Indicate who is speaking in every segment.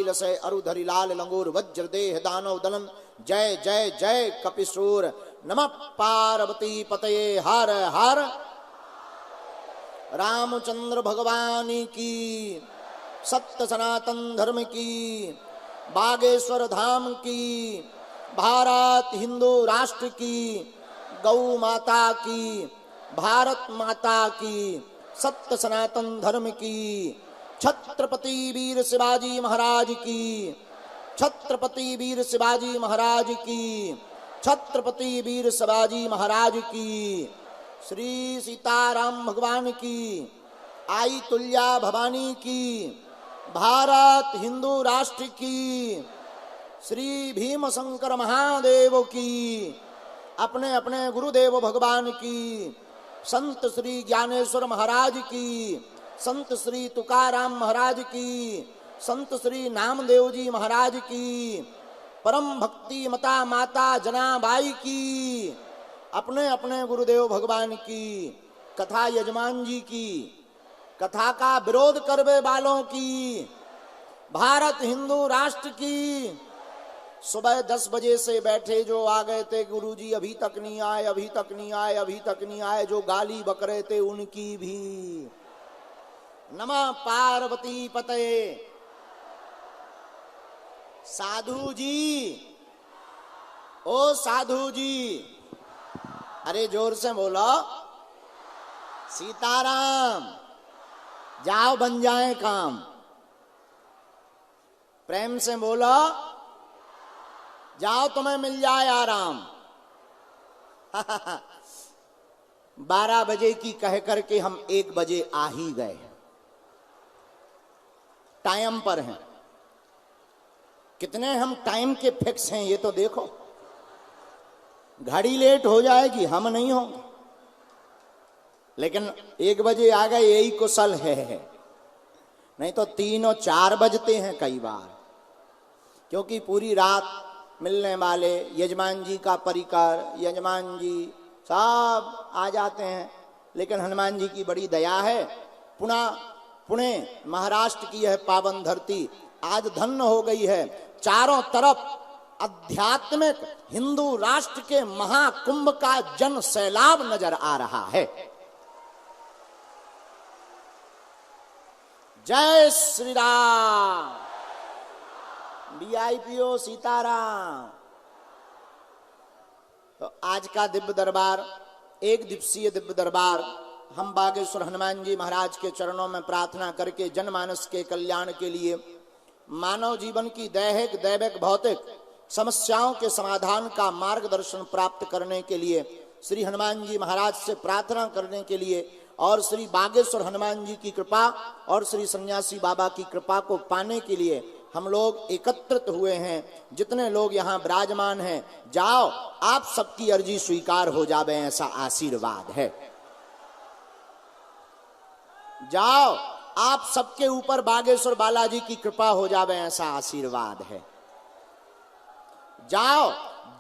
Speaker 1: लसय अरुधरि लाल लंगूर वज्र देह दानव दलन जय जय जय कपिसूर नमः पार्वती पतये हर हर रामचंद्र भगवान की सत्य सनातन धर्म की बागेश्वर धाम की भारत हिंदू राष्ट्र की गौ माता की भारत माता की सत्य सनातन धर्म की छत्रपति वीर शिवाजी महाराज की छत्रपति वीर शिवाजी महाराज की छत्रपति वीर शिवाजी महाराज की श्री सीताराम भगवान की आई तुल्या भवानी की भारत हिंदू राष्ट्र की श्री भीम शंकर महादेव की अपने अपने गुरुदेव भगवान की संत श्री ज्ञानेश्वर महाराज की संत श्री तुकाराम महाराज की संत श्री नामदेव जी महाराज की परम भक्ति मता माता जनाबाई की अपने अपने गुरुदेव भगवान की कथा यजमान जी की कथा का विरोध करने वालों की भारत हिंदू राष्ट्र की सुबह 10 बजे से बैठे जो आ गए थे गुरुजी अभी तक नहीं आए अभी तक नहीं आए अभी तक नहीं आए जो गाली बक रहे थे उनकी भी नमः पार्वती पतये साधु जी ओ साधु जी अरे जोर से बोलो सीताराम जाओ बन जाए काम प्रेम से बोलो जाओ तुम्हें मिल जाए आराम 12 बजे की कह करके हम 1 बजे आ ही गए टाइम पर हैं कितने हम टाइम के फिक्स हैं ये तो देखो घड़ी लेट हो जाएगी हम नहीं होंगे लेकिन 1 बजे आ गए यही कुशल है नहीं तो 3 और 4 बजते हैं कई बार क्योंकि पूरी रात मिलने वाले यजमान जी का परिकर यजमान जी सब आ जाते हैं लेकिन हनुमान जी की बड़ी दया है पुणे महाराष्ट्र की यह पावन धरती आज धन्य हो गई है चारों तरफ आध्यात्मिक हिंदू राष्ट्र के महाकुंभ का जन सैलाब नजर आ रहा है जय श्री राम वीआईपीओ सीताराम। तो आज का दिव्य दरबार 1 दिवसीय दिव्य दरबार हम बागेश्वर हनुमान जी महाराज के चरणों में प्रार्थना करके जनमानस के कल्याण के लिए मानव जीवन की दैहिक दैविक भौतिक समस्याओं के समाधान का मार्गदर्शन प्राप्त करने के लिए श्री हनुमान जी महाराज से प्रार्थना करने के लिए और श्री बागेश्वर हनुमान जी की कृपा और श्री सन्यासी बाबा की कृपा को पाने के लिए हम लोग एकत्रित हुए हैं जितने लोग यहाँ विराजमान हैं जाओ आप सबकी अर्जी स्वीकार हो जावे ऐसा आशीर्वाद है जाओ आप सबके ऊपर बागेश्वर बालाजी की कृपा हो जावे ऐसा आशीर्वाद है जाओ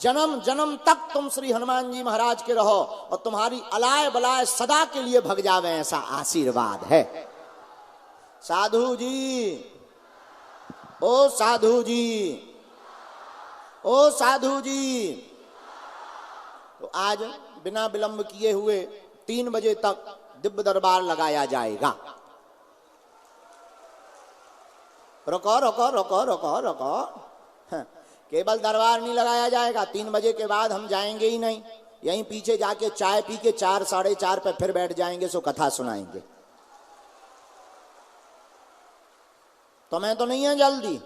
Speaker 1: जन्म जन्म तक तुम श्री हनुमान जी महाराज के रहो और तुम्हारी अलाय बलाय सदा के लिए भग जावे ऐसा आशीर्वाद है साधु जी ओ साधु जी ओ साधु जी। तो आज बिना विलंब किए हुए 3 बजे तक दिव्य दरबार लगाया जाएगा। रुको रुको रुको रुको रुको केवल दरबार नहीं लगाया जाएगा 3 बजे के बाद हम जाएंगे ही नहीं यहीं पीछे जाके चाय पी के 4 साढ़े 4 पे फिर बैठ जाएंगे सो कथा सुनाएंगे। तुम्हें तो नहीं है जल्दी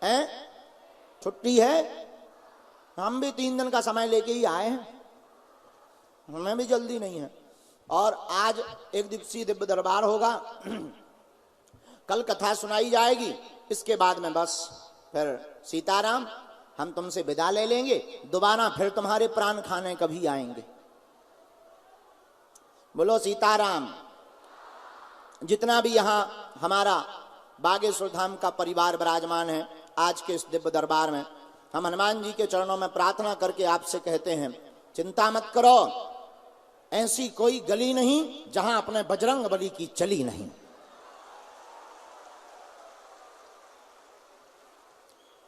Speaker 1: हैं छुट्टी है हम भी 3 दिन का समय लेके ही आए हैं हमें भी जल्दी नहीं है। और आज 1 दिवसीय दिव्य दरबार होगा कल कथा सुनाई जाएगी इसके बाद में बस फिर सीताराम हम तुमसे विदा ले लेंगे दोबारा फिर तुम्हारे प्राण खाने कभी आएंगे। बोलो सीताराम। जितना भी यहाँ हमारा बागेश्वर धाम का परिवार विराजमान है आज के इस दिव्य दरबार में हम हनुमान जी के चरणों में प्रार्थना करके आपसे कहते हैं चिंता मत करो ऐसी कोई गली नहीं जहां अपने बजरंग बली की चली नहीं।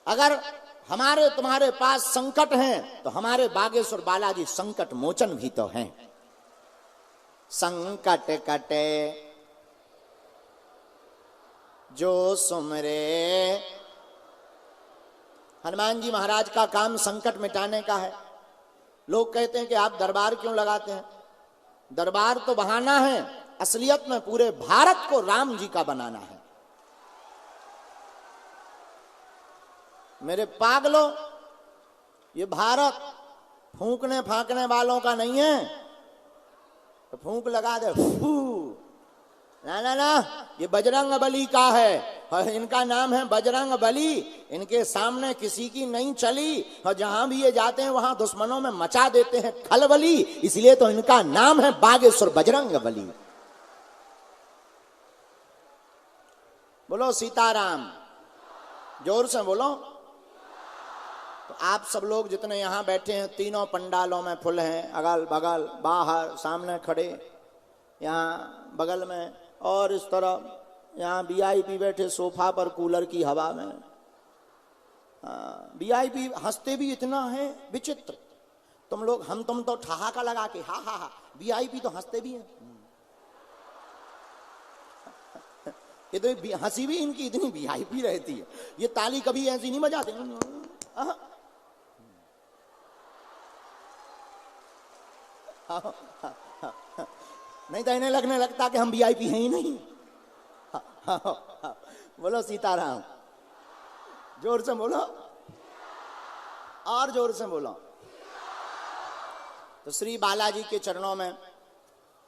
Speaker 1: अगर हमारे तुम्हारे पास संकट हैं तो हमारे बागेश्वर बालाजी संकट मोचन भी तो हैं। संकट कटे जो सुमरे। हनुमान जी महाराज का काम संकट मिटाने का है। लोग कहते हैं कि आप दरबार क्यों लगाते हैं? दरबार तो बहाना है, असलियत में पूरे भारत को राम जी का बनाना है। मेरे पागलों, ये भारत फूंकने फांकने वालों का नहीं है। तो फूंक लगा दे, ना ना ना, ये बजरंग बली का है और इनका नाम है बजरंग बली। इनके सामने किसी की नहीं चली और जहां भी ये जाते हैं वहां दुश्मनों में मचा देते हैं खलबली। इसलिए तो इनका नाम है बागेश्वर बजरंग बली। बोलो सीताराम, जोर से बोलो। तो आप सब लोग जितने यहां बैठे हैं, तीनों पंडालों में फुल हैं, अगल बगल, बाहर, सामने खड़े, यहाँ बगल में और इस तरह यहाँ वीआईपी बैठे सोफा पर कूलर की हवा में। वीआईपी हंसते भी इतना है विचित्र। तुम लोग हम तुम तो ठहाका लगा के हा हा हा, वीआईपी तो हंसते भी हैं। ये तो हंसी भी इनकी इतनी वीआईपी रहती है, ये ताली कभी ऐसी नहीं बजाते। नहीं तो इन्हें लगने लगता कि हम वीआईपी हैं ही नहीं। बोलो सीताराम, जोर से बोलो और जोर से बोलो। तो श्री बालाजी के चरणों में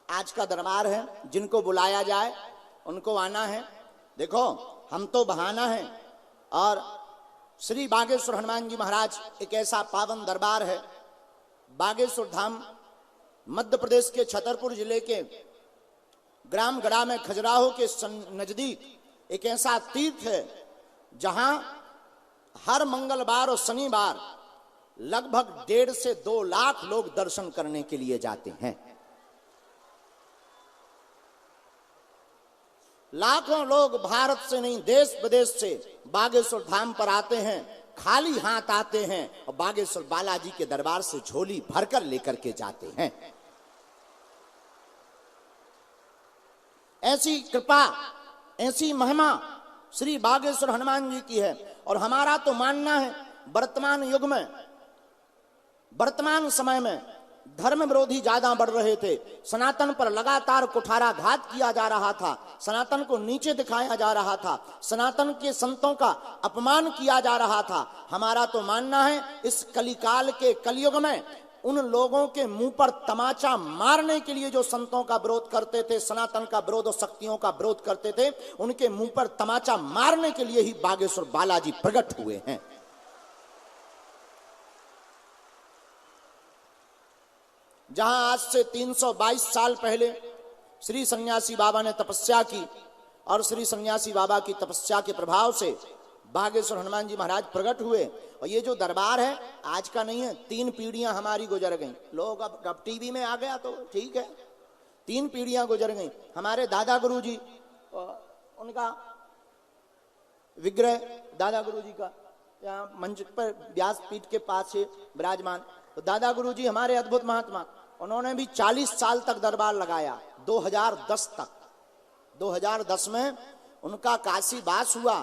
Speaker 1: आज का दरबार है। जिनको बुलाया जाए उनको आना है। देखो, हम तो बहाना है और श्री बागेश्वर हनुमान जी महाराज एक ऐसा पावन दरबार है। बागेश्वर धाम मध्य प्रदेश के छतरपुर जिले के ग्राम गड़ा में खजुराहो के नजदीक एक ऐसा तीर्थ है जहां हर मंगलवार और शनिवार लगभग 1.5 से 2 लाख लोग दर्शन करने के लिए जाते हैं। लाखों लोग भारत से नहीं, देश विदेश से बागेश्वर धाम पर आते हैं, खाली हाथ आते हैं और बागेश्वर बालाजी के दरबार से झोली भरकर लेकर के जाते हैं। ऐसी कृपा, ऐसी महिमा श्री बागेश्वर हनुमान जी की है। और हमारा तो मानना है वर्तमान युग में, वर्तमान समय में धर्म विरोधी ज्यादा बढ़ रहे थे। सनातन पर लगातार कुठाराघात किया जा रहा था, सनातन को नीचे दिखाया जा रहा था, सनातन के संतों का अपमान किया जा रहा था। हमारा तो मानना है इस कलिकाल के कलयुग में उन लोगों के मुंह पर तमाचा मारने के लिए जो संतों का विरोध करते थे, सनातन का विरोध और शक्तियों का विरोध करते थे, उनके मुंह पर तमाचा मारने के लिए ही बागेश्वर बालाजी प्रकट हुए हैं। जहां आज से 322 साल पहले श्री सन्यासी बाबा ने तपस्या की और श्री सन्यासी बाबा की तपस्या के प्रभाव से बागेश्वर हनुमान जी महाराज प्रकट हुए। और ये जो दरबार है आज का नहीं है, 3 पीढ़ियां हमारी गुजर गई। लोग अब टीवी में आ गया तो ठीक है, 3 पीढ़ियां गुजर गई। हमारे दादा गुरु जी, उनका विग्रह दादा गुरु जी का यहाँ मंच पर व्यासपीठ के पास से विराजमान। तो दादा गुरु जी हमारे अद्भुत महात्मा, उन्होंने भी 40 साल तक दरबार लगाया, 2010 तक। 2010 में उनका काशी वास हुआ।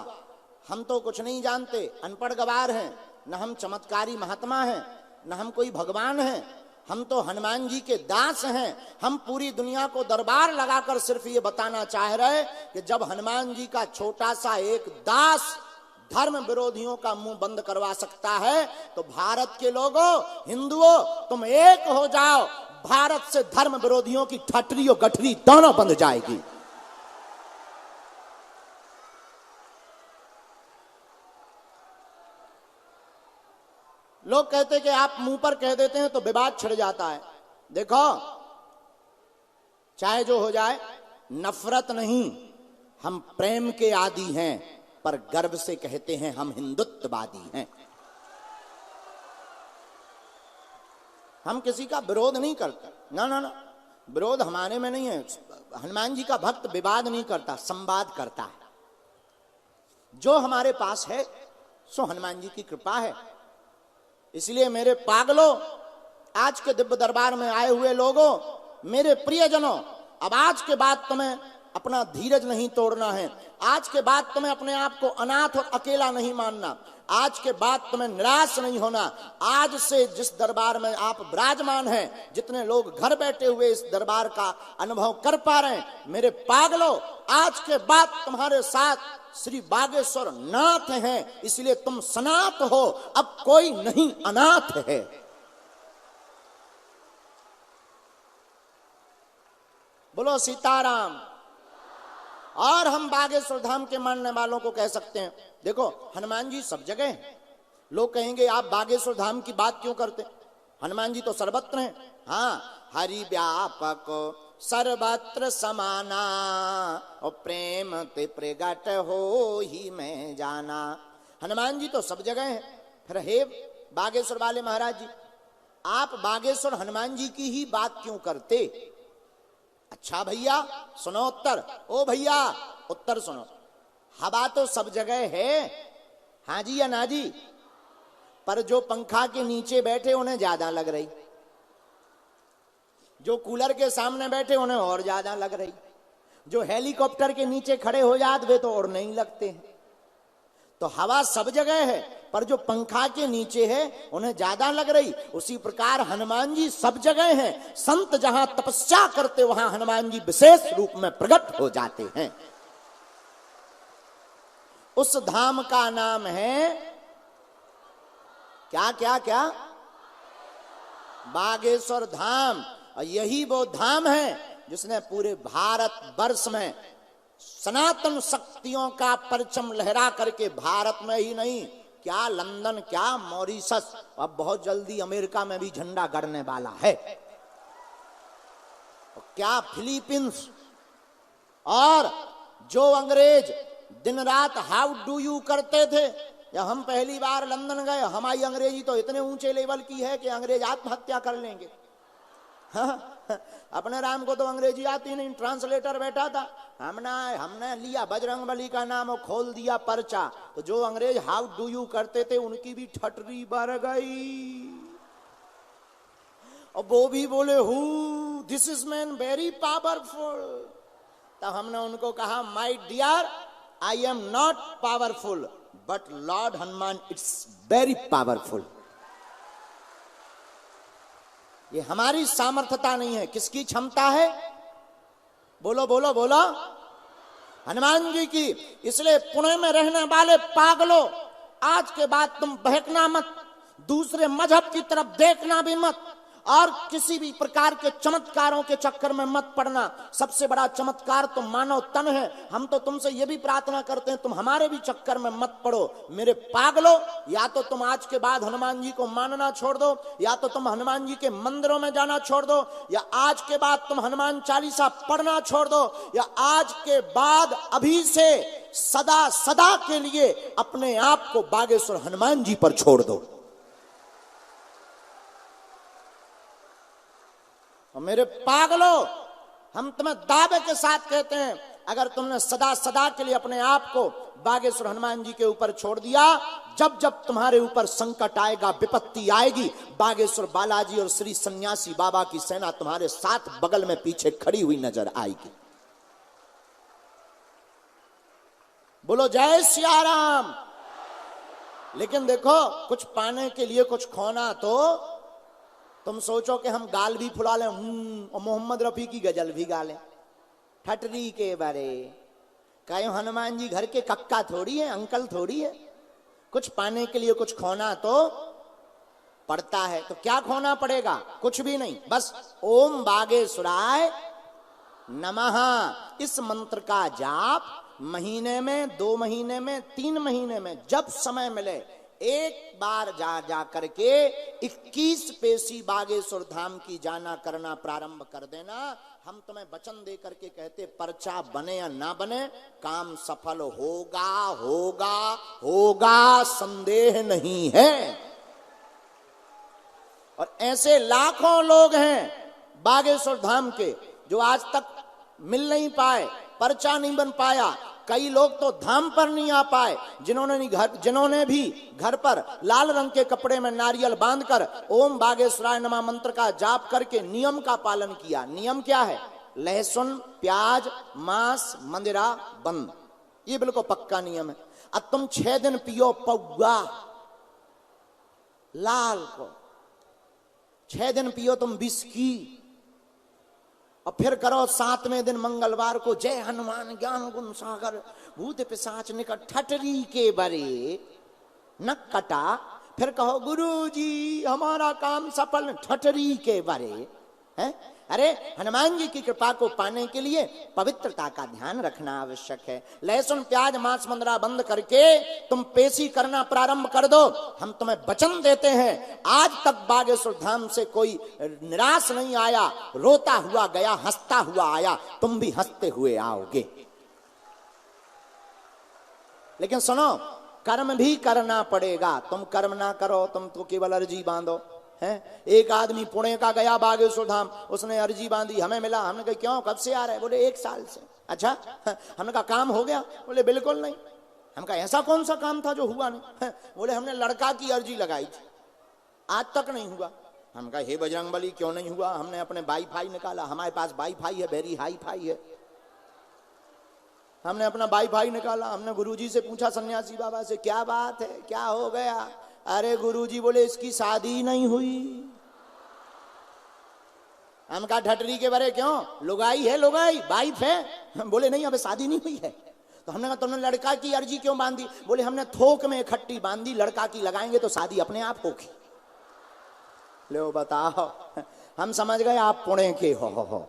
Speaker 1: हम तो कुछ नहीं जानते, अनपढ़ गवार हैं, न हम चमत्कारी महात्मा हैं, न हम कोई भगवान हैं। हम तो हनुमान जी के दास हैं। हम पूरी दुनिया को दरबार लगाकर सिर्फ ये बताना चाह रहे कि जब हनुमान जी का छोटा सा एक दास धर्म विरोधियों का मुंह बंद करवा सकता है, तो भारत के लोगों, हिंदुओं, तुम एक हो जाओ। भारत से धर्म विरोधियों की ठटरी और गठरी दोनों बंद जाएगी। लोग कहते कि आप मुंह पर कह देते हैं तो विवाद छिड़ जाता है। देखो, चाहे जो हो जाए, नफरत नहीं, हम प्रेम के आदी हैं, पर गर्व से कहते हैं हम हिंदुत्ववादी हैं। हम किसी का विरोध नहीं करते, ना ना ना, विरोध हमारे में नहीं है। हनुमान जी का भक्त विवाद नहीं करता, संवाद करता है। जो हमारे पास है सो हनुमान जी की कृपा है। इसलिए मेरे पागलों, आज के दिव्य दरबार में आए हुए लोगों, मेरे प्रियजनों, अब आज के बाद तुम्हें अपना धीरज नहीं तोड़ना है। आज के बाद तुम्हें अपने आप को अनाथ और अकेला नहीं मानना। आज के बाद तुम्हें निराश नहीं होना। आज से जिस दरबार में आप विराजमान हैं, जितने लोग घर बैठे हुए इस दरबार का अनुभव कर पा रहे हैं, मेरे पागलों, आज के बाद तुम्हारे साथ श्री बागेश्वर नाथ हैं, इसलिए तुम सनाथ हो। अब कोई नहीं अनाथ है। बोलो सीताराम। और हम बागेश्वर धाम के मानने वालों को कह सकते हैं, देखो हनुमान जी सब जगह हैं। लोग कहेंगे आप बागेश्वर धाम की बात क्यों करते, हनुमान जी तो सर्वत्र हैं। हाँ, हरि व्यापक सर्वत्र समाना, और प्रेम ते प्रगट हो ही मैं जाना। हनुमान जी तो सब जगह हैं। फिर हे बागेश्वर वाले महाराज जी, आप बागेश्वर हनुमान जी की ही बात क्यों करते? अच्छा भैया सुनो उत्तर। ओ भैया उत्तर सुनो। हवा तो सब जगह है, हाँ जी या ना जी, पर जो पंखा के नीचे बैठे उन्हें ज्यादा लग रही, जो कूलर के सामने बैठे उन्हें और ज्यादा लग रही, जो हेलीकॉप्टर के नीचे खड़े हो जाते वे तो और नहीं लगते हैं। तो हवा सब जगह है, पर जो पंखा के नीचे है उन्हें ज्यादा लग रही। उसी प्रकार हनुमान जी सब जगह हैं। संत जहां तपस्या करते वहां हनुमान जी विशेष रूप में प्रकट हो जाते हैं। उस धाम का नाम है क्या क्या क्या? बागेश्वर धाम। और यही वो धाम है जिसने पूरे भारत वर्ष में सनातन शक्तियों का परचम लहरा करके, भारत में ही नहीं, क्या लंदन, क्या मॉरिशस, अब बहुत जल्दी अमेरिका में भी झंडा गड़ने वाला है, क्या फिलीपींस। और जो अंग्रेज दिन रात हाउ डू यू करते थे, जब हम पहली बार लंदन गए, हमारी अंग्रेजी तो इतने ऊंचे लेवल की है कि अंग्रेज आत्महत्या कर लेंगे। हाँ, अपने राम को तो अंग्रेजी आती नहीं, ट्रांसलेटर बैठा था, हमने लिया बजरंगबली का नाम और खोल दिया पर्चा। तो जो अंग्रेज हाउ डू यू करते थे उनकी भी ठटरी भर गई, और वो भी बोले who this is man very powerful. तब हमने उनको कहा my dear, I am not powerful, but Lord Hanuman it's very powerful. ये हमारी सामर्थ्यता नहीं है, किसकी क्षमता है? बोलो बोलो बोलो, हनुमान जी की। इसलिए पुणे में रहने वाले पागलों, आज के बाद तुम बहकना मत, दूसरे मजहब की तरफ देखना भी मत, और किसी भी प्रकार के चमत्कारों के चक्कर में मत पड़ना। सबसे बड़ा चमत्कार तो मानव तन है। हम तो तुमसे ये भी प्रार्थना करते हैं तुम हमारे भी चक्कर में मत पड़ो। मेरे पागलों, या तो तुम आज के बाद हनुमान जी को मानना छोड़ दो, या तो तुम हनुमान जी के मंदिरों में जाना छोड़ दो, या आज के बाद तुम हनुमान चालीसा पढ़ना छोड़ दो, या आज के बाद अभी से सदा सदा के लिए अपने आप को बागेश्वर हनुमान जी पर छोड़ दो। और मेरे पागलों, हम तुम्हें दावे के साथ कहते हैं, अगर तुमने सदा सदा के लिए अपने आप को बागेश्वर हनुमान जी के ऊपर छोड़ दिया, जब जब तुम्हारे ऊपर संकट आएगा, विपत्ति आएगी, बागेश्वर बालाजी और श्री सन्यासी बाबा की सेना तुम्हारे साथ बगल में पीछे खड़ी हुई नजर आएगी। बोलो जय सिया राम। लेकिन देखो, कुछ पाने के लिए कुछ खोना तो तुम सोचो कि हम गाल भी फुला लें और मोहम्मद रफी की गजल भी गा लें, ठटरी के बारे। कहीं हनुमान जी घर के कक्का थोड़ी है, अंकल थोड़ी है। कुछ पाने के लिए कुछ खोना तो पड़ता है। तो क्या खोना पड़ेगा? कुछ भी नहीं, बस ओम बागेश्वराय नमः इस मंत्र का जाप महीने में, 2 महीने में, 3 महीने में, जब समय मिले एक बार जा करके 21 पेशी बागेश्वर धाम की जाना करना प्रारंभ कर देना। हम तुम्हें वचन दे करके कहते, पर्चा बने या ना बने, काम सफल होगा होगा होगा, संदेह नहीं है। और ऐसे लाखों लोग हैं बागेश्वर धाम के जो आज तक मिल नहीं पाए, पर्चा नहीं बन पाया, कई लोग तो धाम पर नहीं आ पाए, जिन्होंने भी घर पर लाल रंग के कपड़े में नारियल बांधकर ओम बागेश्वराय नमः मंत्र का जाप करके नियम का पालन किया। नियम क्या है? लहसुन, प्याज, मांस, मंदिरा बंद, ये बिल्कुल पक्का नियम है। अब तुम 6 दिन पियो पौवा लाल को, 6 दिन पियो तुम बिस्की, और फिर करो 7वें दिन मंगलवार को जय हनुमान ज्ञान गुण सागर भूत पिशाच निकट ठटरी के बरे न कटा, फिर कहो गुरुजी हमारा काम सफल ठटरी के बरे है। अरे हनुमान जी की कृपा को पाने के लिए पवित्रता का ध्यान रखना आवश्यक है। लहसुन, प्याज, मांस, मंदरा बंद करके तुम पेशी करना प्रारंभ कर दो। हम तुम्हें वचन देते हैं, आज तक बागेश्वर धाम से कोई निराश नहीं आया, रोता हुआ गया, हंसता हुआ आया, तुम भी हंसते हुए आओगे। लेकिन सुनो, कर्म भी करना पड़ेगा। तुम कर्म ना करो, तुम तो केवल अर्जी बांधो है। एक आदमी पुणे का गया बागेश्वर धाम, उसने अर्जी बांधी, हमें मिला। हमने कहा क्यों, कब से आ रहा है? बोले 1 साल से। अच्छा, हमने कहा काम हो गया? बोले बिल्कुल नहीं। हम कहा ऐसा कौन सा काम था जो हुआ नहीं? बोले हमने लड़का की अर्जी लगाई थी, आज तक नहीं हुआ। हम कहा हे बजरंगबली क्यों नहीं हुआ? हमने अपने वाईफाई निकाला, हमारे पास वाईफाई है, वेरी हाई फाई है। हमने अपना वाईफाई निकाला, हमने गुरुजी से पूछा, सन्यासी बाबा से, क्या बात है, क्या हो गया? अरे गुरुजी बोले इसकी शादी नहीं हुई। हम कहा ठटरी के बारे क्यों? लुगाई है, लुगाई वाइफ है। बोले नहीं अबे शादी नहीं हुई है। तो हमने कहा तुमने लड़का की अर्जी क्यों बांधी? बोले हमने थोक में इकट्ठी बांधी, लड़का की लगाएंगे तो शादी अपने आप होगी। लो बताओ, हम समझ गए आप पुणे के हो।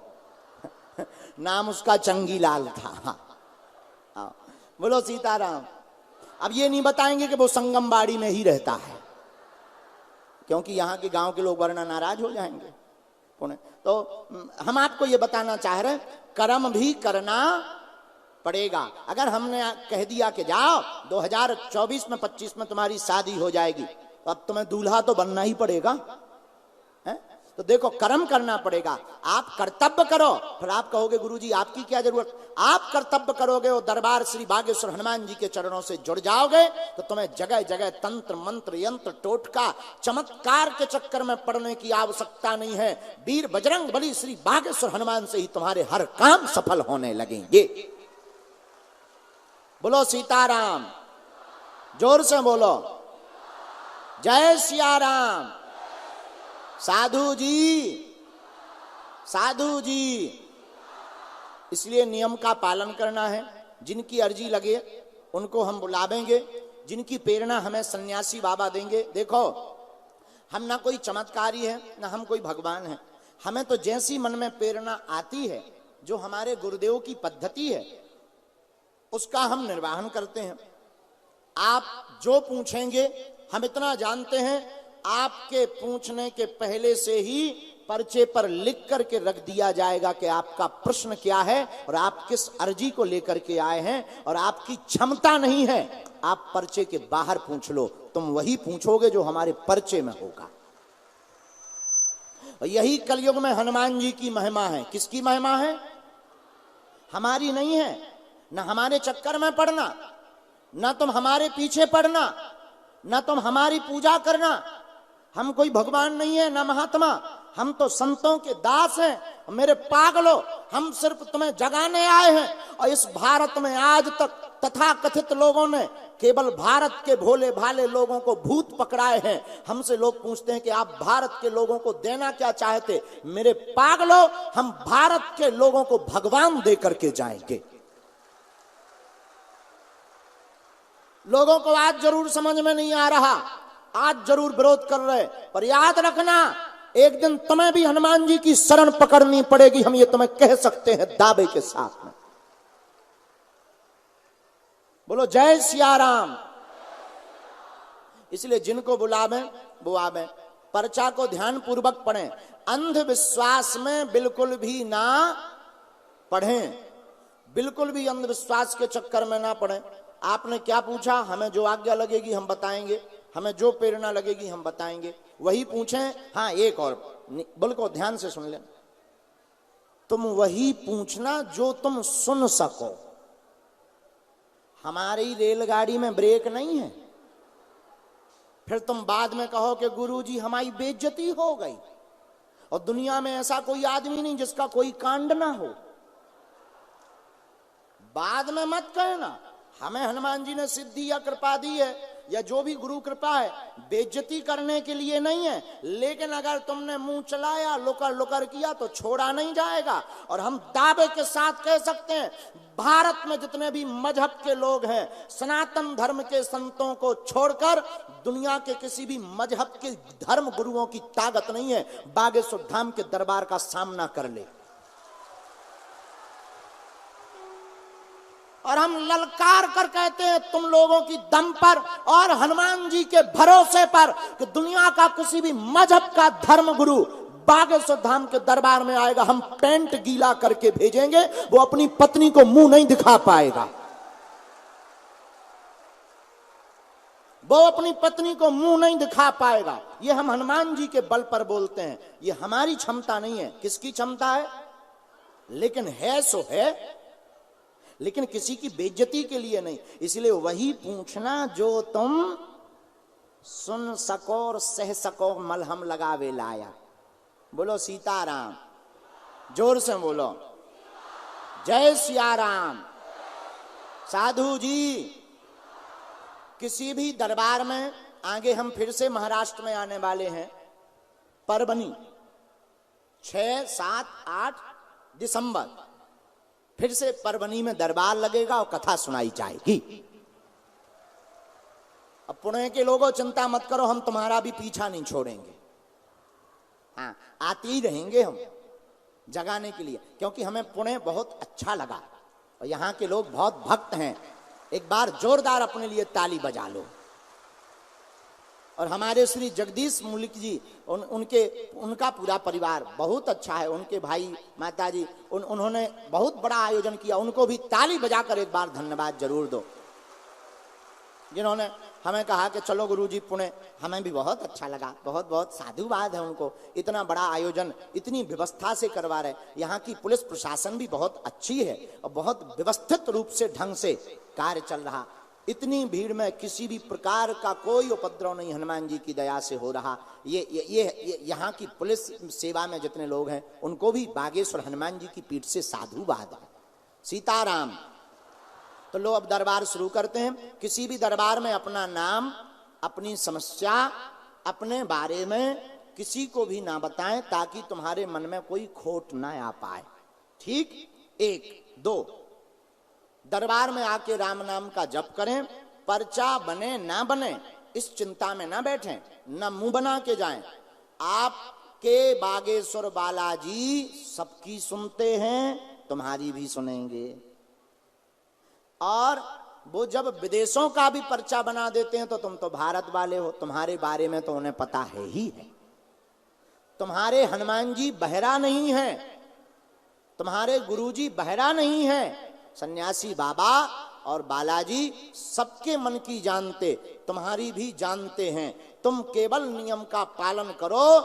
Speaker 1: नाम उसका चंगीलाल था। बोलो सीताराम। अब ये नहीं बताएंगे कि वो संगमबाड़ी में ही रहता है, क्योंकि यहाँ के गांव के लोग वरना नाराज हो जाएंगे पुणे। तो हम आपको ये बताना चाह रहे हैं, कर्म भी करना पड़ेगा। अगर हमने कह दिया कि जाओ 2024 में 25 में तुम्हारी शादी हो जाएगी, तो अब तुम्हें दूल्हा तो बनना ही पड़ेगा है? तो देखो कर्म करना पड़ेगा। आप कर्तव्य करो, फिर आप कहोगे गुरुजी आपकी क्या जरूरत? आप कर्तव्य करोगे और दरबार श्री बागेश्वर हनुमान जी के चरणों से जुड़ जाओगे, तो तुम्हें जगह जगह तंत्र मंत्र यंत्र टोटका चमत्कार के चक्कर में पड़ने की आवश्यकता नहीं है। वीर बजरंग बली श्री बागेश्वर हनुमान से ही तुम्हारे हर काम सफल होने लगेंगे। बोलो सीताराम, जोर से बोलो जय सिया राम। साधु जी, साधु जी। इसलिए नियम का पालन करना है। जिनकी अर्जी लगे उनको हम बुलावेंगे, जिनकी प्रेरणा हमें सन्यासी बाबा देंगे। देखो हम ना कोई चमत्कारी है, ना हम कोई भगवान है। हमें तो जैसी मन में प्रेरणा आती है, जो हमारे गुरुदेव की पद्धति है, उसका हम निर्वाहन करते हैं। आप जो पूछेंगे, हम इतना जानते हैं, आपके पूछने के पहले से ही पर्चे पर लिख करके रख दिया जाएगा कि आपका प्रश्न क्या है और आप किस अर्जी को लेकर के आए हैं। और आपकी क्षमता नहीं है, आप पर्चे के बाहर पूछ लो, तुम वही पूछोगे जो हमारे पर्चे में होगा। और यही कलयुग में हनुमान जी की महिमा है। किसकी महिमा है? हमारी नहीं है। ना हमारे चक्कर में पड़ना, ना तुम हमारे पीछे पड़ना, ना तुम हमारी पूजा करना। हम कोई भगवान नहीं है, ना महात्मा, हम तो संतों के दास हैं। मेरे पागलो, हम सिर्फ तुम्हें जगाने आए हैं। और इस भारत में आज तक तथाकथित लोगों ने केवल भारत के भोले भाले लोगों को भूत पकड़ाए हैं। हमसे लोग पूछते हैं कि आप भारत के लोगों को देना क्या चाहते? मेरे पागलो, हम भारत के लोगों को भगवान दे करके जाएंगे। लोगों को आज जरूर समझ में नहीं आ रहा, आज जरूर विरोध कर रहे, पर याद रखना एक दिन तुम्हें भी हनुमान जी की शरण पकड़नी पड़ेगी। हम ये तुम्हें कह सकते हैं दावे के साथ में। बोलो जय सिया राम। इसलिए जिनको बुलावें वो आवें, पर्चा को ध्यान पूर्वक पढ़ें, अंधविश्वास में बिल्कुल भी ना पढ़ें, बिल्कुल भी अंधविश्वास के चक्कर में ना पढ़ें। आपने क्या पूछा? हमें जो आज्ञा लगेगी हम बताएंगे, हमें जो प्रेरणा लगेगी हम बताएंगे, वही पूछें। हाँ एक और बिल्कुल ध्यान से सुन लें, तुम वही पूछना जो तुम सुन सको। हमारी रेलगाड़ी में ब्रेक नहीं है, फिर तुम बाद में कहो कि गुरुजी हमारी बेइज्जती हो गई। और दुनिया में ऐसा कोई आदमी नहीं जिसका कोई कांड ना हो। बाद में मत कहना हमें हनुमान जी ने सिद्धि या कृपा दी है, या जो भी गुरु कृपा है, बेइज्जती करने के लिए नहीं है। लेकिन अगर तुमने मुंह चलाया, लुकर लुकर किया, तो छोड़ा नहीं जाएगा। और हम दावे के साथ कह सकते हैं, भारत में जितने भी मजहब के लोग हैं, सनातन धर्म के संतों को छोड़कर दुनिया के किसी भी मजहब के धर्म गुरुओं की ताकत नहीं है बागेश्वर धाम के दरबार का सामना कर ले। और हम ललकार कर कहते हैं तुम लोगों की दम पर और हनुमान जी के भरोसे पर कि दुनिया का किसी भी मजहब का धर्म गुरु बागेश्वर धाम के दरबार में आएगा, हम पेंट गीला करके भेजेंगे, वो अपनी पत्नी को मुंह नहीं दिखा पाएगा। वो अपनी पत्नी को मुंह नहीं दिखा पाएगा। ये हम हनुमान जी के बल पर बोलते हैं। ये हमारी क्षमता नहीं है। किसकी क्षमता है? लेकिन है सो है, लेकिन किसी की बेइज्जती के लिए नहीं। इसलिए वही पूछना जो तुम सुन सको और सह सको, मलहम लगावे लाया। बोलो सीताराम, जोर से बोलो जय सिया राम। साधु जी, किसी भी दरबार में आगे हम फिर से महाराष्ट्र में आने वाले हैं, परभनी 6, 7, 8 दिसंबर फिर से परभनी में दरबार लगेगा और कथा सुनाई जाएगी। अब पुणे के लोगों चिंता मत करो, हम तुम्हारा भी पीछा नहीं छोड़ेंगे। हाँ, आते ही रहेंगे हम जगाने के लिए, क्योंकि हमें पुणे बहुत अच्छा लगा और यहाँ के लोग बहुत भक्त हैं। एक बार जोरदार अपने लिए ताली बजा लो। और हमारे श्री जगदीश मुलिक जी, उनका पूरा परिवार बहुत अच्छा है। उनके भाई माता जी, उन्होंने बहुत बड़ा आयोजन किया। उनको भी ताली बजाकर एक बार धन्यवाद जरूर दो, जिन्होंने हमें कहा कि चलो गुरुजी पुणे। हमें भी बहुत अच्छा लगा, बहुत बहुत साधुवाद है उनको। इतना बड़ा आयोजन इतनी व्यवस्था से करवा रहे। यहाँ की पुलिस प्रशासन भी बहुत अच्छी है और बहुत व्यवस्थित रूप से ढंग से कार्य चल रहा। इतनी भीड़ में किसी भी प्रकार का कोई उपद्रव नहीं हनुमान जी की दया से हो रहा। ये यहाँ की पुलिस सेवा में जितने लोग हैं उनको भी बागेश्वर हनुमान जी की पीठ से साधुवाद है। सीताराम। तो लो अब दरबार शुरू करते हैं। किसी भी दरबार में अपना नाम, अपनी समस्या, अपने बारे में किसी को भी ना बताएं, ताकि तुम्हारे मन में कोई खोट ना आ पाए। ठीक? 1, 2 दरबार में आके राम नाम का जप करें। पर्चा बने ना बने इस चिंता में ना बैठें, ना मुंह बना के जाएं। आपके बागेश्वर बालाजी सबकी सुनते हैं, तुम्हारी भी सुनेंगे। और वो जब विदेशों का भी पर्चा बना देते हैं तो तुम तो भारत वाले हो, तुम्हारे बारे में तो उन्हें पता है ही है। तुम्हारे हनुमान जी बहरा नहीं है, तुम्हारे गुरुजी बहरा नहीं है। सन्यासी बाबा और बालाजी सबके मन की जानते, तुम्हारी भी जानते हैं। तुम केवल नियम का पालन करो,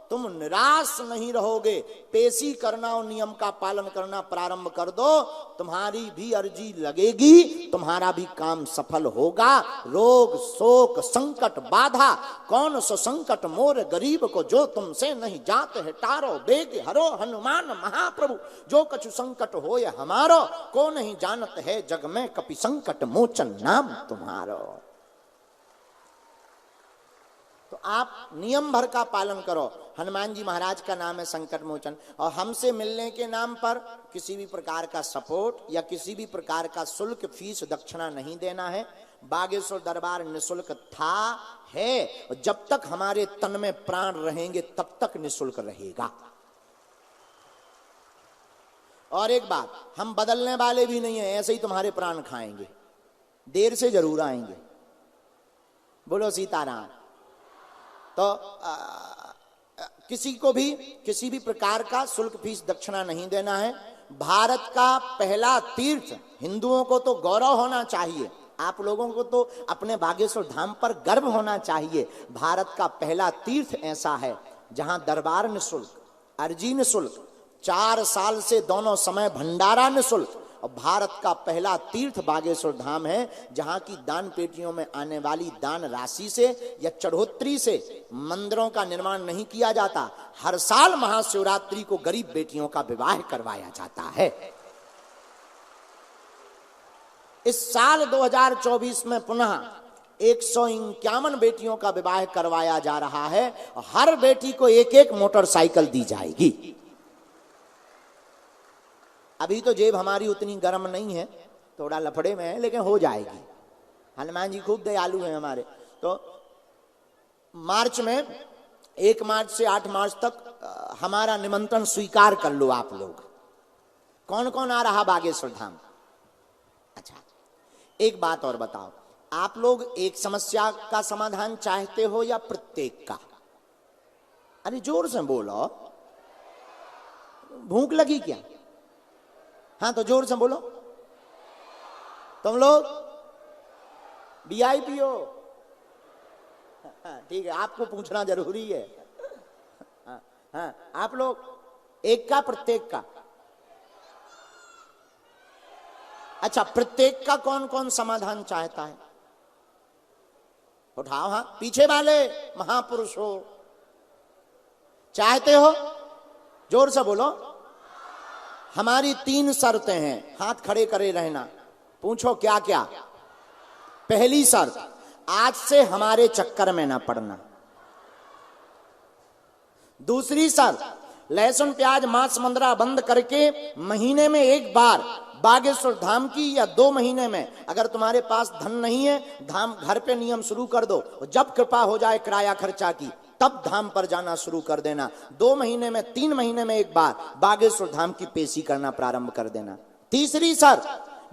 Speaker 1: तुम निराश नहीं रहोगे। पेशी करना और नियम का पालन करना प्रारंभ कर दो, तुम्हारी भी अर्जी लगेगी, तुम्हारा भी काम सफल होगा। रोग शोक संकट बाधा कौन सो संकट मोर गरीब को, जो तुमसे नहीं जात है टारो। बेग हरो हनुमान महाप्रभु, जो कछु संकट होय हमारो। को नहीं जानत है जग में कपि संकट मोचन नाम तुम्हारो। तो आप नियम भर का पालन करो। हनुमान जी महाराज का नाम है संकट मोचन। और हमसे मिलने के नाम पर किसी भी प्रकार का सपोर्ट या किसी भी प्रकार का शुल्क, फीस, दक्षिणा नहीं देना है। बागेश्वर दरबार निःशुल्क था, है, और जब तक हमारे तन में प्राण रहेंगे तब तक निःशुल्क रहेगा। और एक बात, हम बदलने वाले भी नहीं है, ऐसे ही तुम्हारे प्राण खाएंगे, देर से जरूर आएंगे। बोलो सीताराम। तो किसी को भी किसी भी प्रकार का शुल्क, फीस, दक्षिणा नहीं देना है। भारत का पहला तीर्थ, हिंदुओं को तो गौरव होना चाहिए, आप लोगों को तो अपने बागेश्वर धाम पर गर्व होना चाहिए। भारत का पहला तीर्थ ऐसा है जहां दरबार निःशुल्क, अर्जी निःशुल्क, 4 साल से दोनों समय भंडारा निःशुल्क और भारत का पहला तीर्थ बागेश्वर धाम है, जहां की दान पेटियों में आने वाली दान राशि से या चढ़ोतरी से मंदिरों का निर्माण नहीं किया जाता। हर साल महाशिवरात्रि को गरीब बेटियों का विवाह करवाया जाता है। इस साल 2024 में पुनः 151 बेटियों का विवाह करवाया जा रहा है और हर बेटी को एक एक मोटरसाइकिल दी जाएगी। अभी तो जेब हमारी उतनी गर्म नहीं है, थोड़ा लफड़े में है, लेकिन हो जाएगी। हनुमान जी खूब दयालु हैं हमारे। तो मार्च में 1 मार्च से 8 मार्च तक हमारा निमंत्रण स्वीकार कर लो आप लोग। कौन कौन आ रहा बागेश्वर धाम? अच्छा, एक बात और बताओ, आप लोग एक समस्या का समाधान चाहते हो या प्रत्येक का? अरे जोर से बोलो, भूख लगी क्या? हाँ तो जोर से बोलो। तुम लोग वीआईपी हो? ठीक है, आपको पूछना जरूरी है। हाँ, आप लोग एक का प्रत्येक का? अच्छा, प्रत्येक का कौन कौन समाधान चाहता है? उठाओ। हाँ, पीछे वाले महापुरुष हो, चाहते हो? जोर से बोलो। हमारी 3 शर्तें हैं, हाथ खड़े करे रहना। पूछो क्या क्या? पहली शर्त, आज से हमारे चक्कर में ना पड़ना। दूसरी शर्त, लहसुन प्याज मांस मंदरा बंद करके महीने में एक बार बागेश्वर धाम की, या 2 महीने में, अगर तुम्हारे पास धन नहीं है, धाम घर पे नियम शुरू कर दो। जब कृपा हो जाए किराया खर्चा की, तब धाम पर जाना शुरू कर देना। 2 महीने में, 3 महीने में एक बार बागेश्वर धाम की पेशी करना प्रारंभ कर देना। तीसरी शर्त,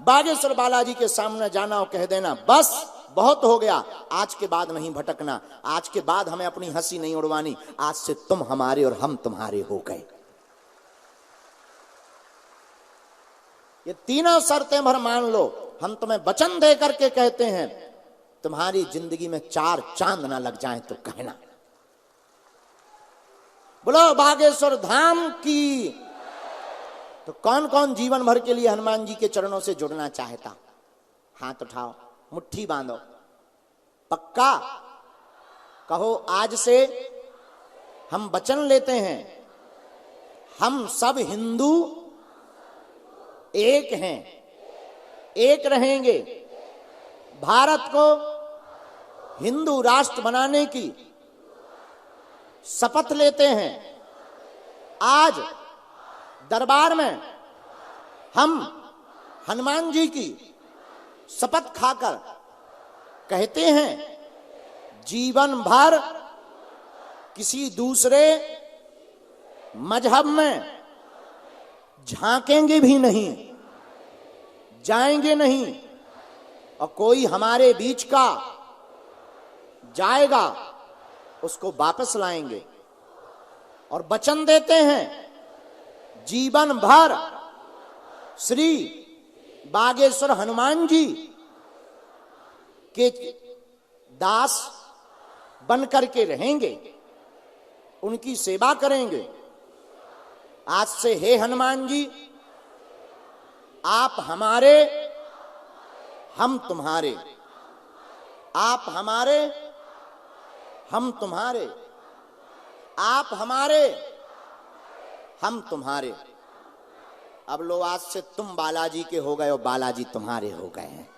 Speaker 1: बागेश्वर बालाजी के सामने जाना और कह देना, बस बहुत हो गया, आज के बाद नहीं भटकना, आज के बाद हमें अपनी हंसी नहीं उड़वानी, आज से तुम हमारे और हम तुम्हारे हो गए। ये तीनों शर्तें भर मान लो, हम तुम्हें वचन दे करके कहते हैं, तुम्हारी जिंदगी में 4 चांद ना लग जाएं तो कहना। बोलो बागेश्वर धाम की। तो कौन कौन जीवन भर के लिए हनुमान जी के चरणों से जुड़ना चाहता? हाथ उठाओ, मुट्ठी बांधो। पक्का कहो, आज से हम वचन लेते हैं, हम सब हिंदू एक हैं, एक रहेंगे, भारत को हिंदू राष्ट्र बनाने की शपथ लेते हैं। आज दरबार में हम हनुमान जी की शपथ खाकर कहते हैं, जीवन भर किसी दूसरे मजहब में झांकेंगे भी नहीं, जाएंगे नहीं, और कोई हमारे बीच का जाएगा उसको वापस लाएंगे। और वचन देते हैं, जीवन भर श्री बागेश्वर हनुमान जी के दास बन करके रहेंगे, उनकी सेवा करेंगे। आज से हे हनुमान जी, आप हमारे, हम तुम्हारे, आप हमारे, हम तुम्हारे, आप हमारे, हम तुम्हारे। अब लो, आज से तुम बालाजी के हो गए और बालाजी तुम्हारे हो गए हैं।